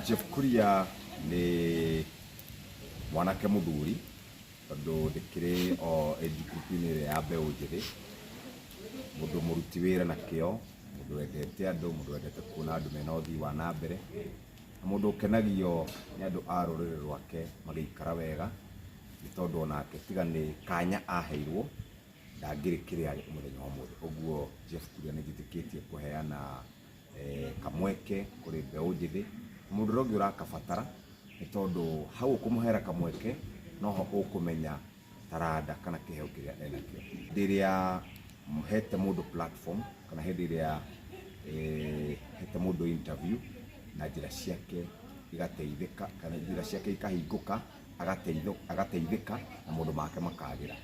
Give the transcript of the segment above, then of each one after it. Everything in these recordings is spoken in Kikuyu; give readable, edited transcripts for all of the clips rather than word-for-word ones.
Jeff Kuria nĩ mwanake mũthuri tondũ ndĩkĩrĩ o age group-inĩ ĩrĩa ya mbeũ njĩthĩ, mũndũ mũruti wĩra na kĩo, mũndũ wendete andũ, mũndũ wendete kuona andũ mena ũthii wa na mbere, na mũndũ ũkenagio nĩ andũ a rũrĩrĩ rwake magĩikara wega, nĩ tondũ onake tiga nĩ kanya aheirwo ndangĩrĩ kĩrĩa arĩ mũthenya wa ũmũthĩ. Ũguo Jeff Kuria nĩ njĩtĩkĩtie kũheana kamweke kũrĩ mbeũ njĩthĩ, mũndũ ũrĩa ũngĩ ũrakabatara, nĩ tondũ hau ũkũmũhera kamweke noho ũkũmenya taranda kana kĩheo kĩrĩa enakĩo. Hĩndĩ ĩrĩa hete mũndũ platform kana hĩndĩ ĩrĩa hete mũndũ interview na njĩra ciake igateithĩka kana njĩra ciake ikahingũka, agateithĩka na maũndũ make makagĩra.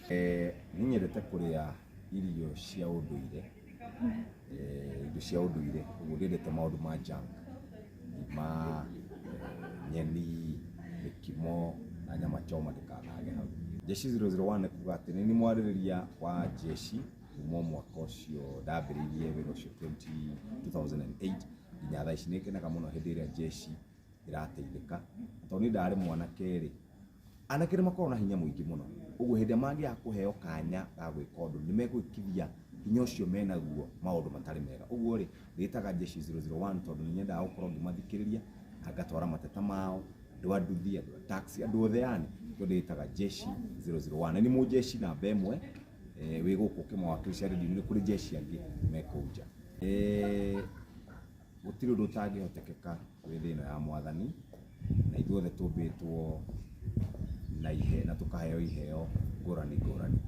Niĩ nyendete kũrĩa irio cia ũndũire, indo cia ũndũire, ũguo ndiendete maũndũ ma junk, ngima, nyeni, mĩkimo na nyama choma ndikanage hau. Jeshi 001 nĩ kuuga atĩ nĩ mwarĩrĩria wa jeshi kuma mwaka ũcio ndambĩrĩirie wĩra ũcio 2008 nginya thaa ici. Nĩ ngenaga mũno hĩndĩ ĩrĩa jeshi ĩrateithĩka, tondũ niĩ ndarĩ mwanake rĩ, anake nĩ makoragwo na hinya mũingĩ mũno, ũguo hĩndĩ ĩrĩa mangĩaga kũheo kanya ga gwĩka ũndũ nĩ megwĩkithia hinya ũcio menaguo maũndũ matarĩ mega. Ũguo rĩ, ndĩtaga Jeshi 001 tondũ nĩ nyendaga gũkorwo ngĩmathikĩrĩria na ngatwara mateta mao, andũ a nduthi, andũ a taxi, andũ othe yani, nĩkĩo ndĩtaga Jeshi 001. Na nĩ mũjeshi namba ĩmwe wĩ gũkũ ũkĩmawakĩlisha redio-inĩ, kũrĩ jeshi angĩ me kũu nja. Gũtirĩ ũndũ ũtangĩhotekeka wĩ thĩ ĩno ya Mwathani, na ithuothe tũmbĩtwo na tũkaheo iheo ngũrani ngũrani.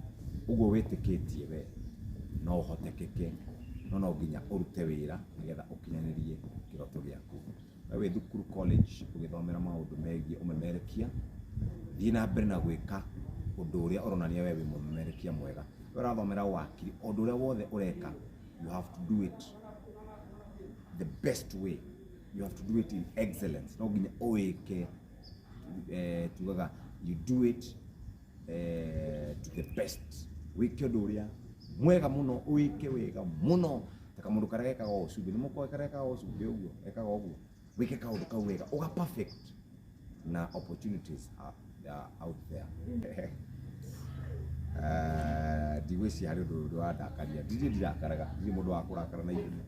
Ũguo wĩtĩkĩtie we no ũhotekeke, no nginya ũrute wĩra nĩgetha ũkinyanĩrie kĩroto gĩaku. We wĩ thukuru college ũgĩthomera maũndũ megiĩ ũmemerekia, thiĩ na mbere na gwĩka ũndũ ũrĩa ũronania we wĩ mũmemerekia mwega. We ũrathomera wakiri, ũndũ ũrĩa wothe ũreka, you have to do it the best way, you have to do it in excellence. No nginya ũwĩke, tugaga you do it to the best. Wĩke ũndũ ũrĩa mwega mũno, wĩke wega mũno, ta kamũndũ karĩa gekaga ũcumbĩ, nĩ mũkoĩ karĩa gekaga ũcumbĩ ũguo, ekaga ũguo, wĩke kaũndũ kau wega, ũga perfect, na opportunities are out there. Ndigwĩciria harĩ ũndũ ũrandakaria, ndirakaraga, ndirĩ mũndũ wa kũrakara na ihenya,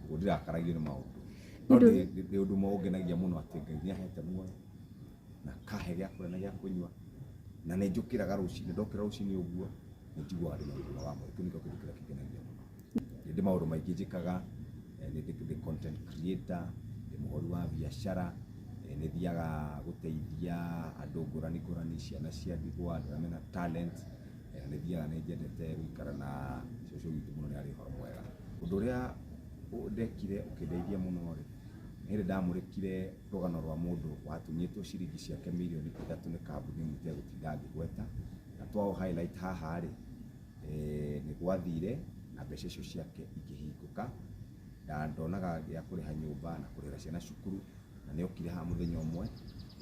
ũguo ndirakaragio nĩ maũndũ. No nĩ ũndũ ũmwe ũngenagia mũno atĩ Ngai nĩ ahete muoyo na kahe gĩa kũrĩa na gĩa kũnyua, na nĩ njũkĩraga rũcinĩ, ndokĩra rũcinĩ ũguo nĩ njiguaga ndĩ na ũgima wa mwĩrĩ. Kĩu nĩkĩo kĩndũ kĩrĩa kĩngenagia mũno. Ndĩ maũndũ maingĩ njĩkaga, ndĩ content creator, ndĩ mũhũri wa biacara, nĩ thiaga gũteithia andũ ngũrani ngũrani, ciana cia ndigwa, andũ arĩa mena talent, nĩ thiaga, nĩ nyendete gũikara na cũcũ witũ mũno, nĩ arĩ ũhoro mwega. Ũndũ ũrĩa ndekire ũkĩndeithia mũno rĩ, nĩ hĩndĩ ndamũrĩkire rũgano rwa mũndũ watunyĩtwo ciringi ciake mirioni 3 nĩ kambuni ĩmwe itegũtinda ngĩgweta, na twa highlight haha rĩ, nĩ gwathire na mbeca icio ciake ikĩhingũka, na ndonaga gĩa kũrĩha nyũmba na kũrĩha ciana cukuru, na nĩ okire haha mũthenya ũmwe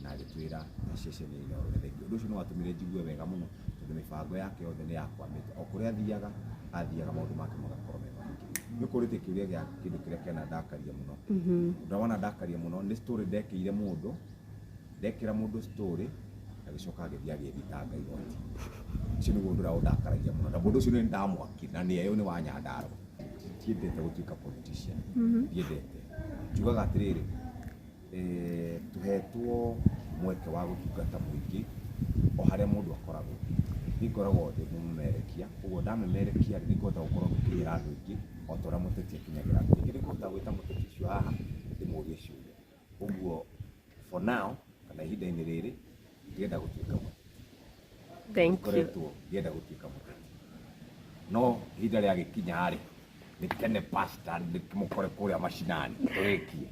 na agĩtwĩra na ceceni-inĩ ĩno thengiũ. Ũndũ ũcio nĩ watũmire njigue wega mũno, tondũ mĩbango yake yothe nĩ yakwamĩte. O kũrĩa athiaga maũndũ make magakorwo me maingĩ. Nĩ ũkũrĩte kĩũria gĩa kĩndũ kĩrĩa kĩanandakaria mũno. Ũndũ wanandakaria mũno nĩ story ndekĩire mũndũ, ndekĩra mũndũ story agĩcoka agĩthiĩ agĩthitanga igoti. Ũcio nĩguo ũndũ ũrĩa ũndakaragia mũno, na mũndũ ũcio nĩ ndamwaki na nĩ nĩ wa Nyandarua. Ndiendete gũtuĩka politician, ndiendete. Njugaga atĩrĩrĩ, tũhetwo mweke wa gũtungata mũingĩ o harĩa mũndũ akoragwo. Niĩ ngoragwo ndĩ mũmemerekia, ũguo ndamemerekia nĩ ngũhota gũkorwo ngĩkinyĩra andũ aingĩ o ta ũrĩa mũteti akinyagĩra andũ aingĩ. Nĩ ngũhota gwĩta mũteti ũcio haha ndĩmũrie ciũria. Ũguo for now kana ihinda-inĩ rĩrĩ ndienda gũtuĩka mũteti. Thank you. Ndienda gũtuĩka mũteti. No ihinda rĩagĩkinya rĩ, nĩ tene pasta ndĩmũkore kũrĩa macinani tũrĩkie.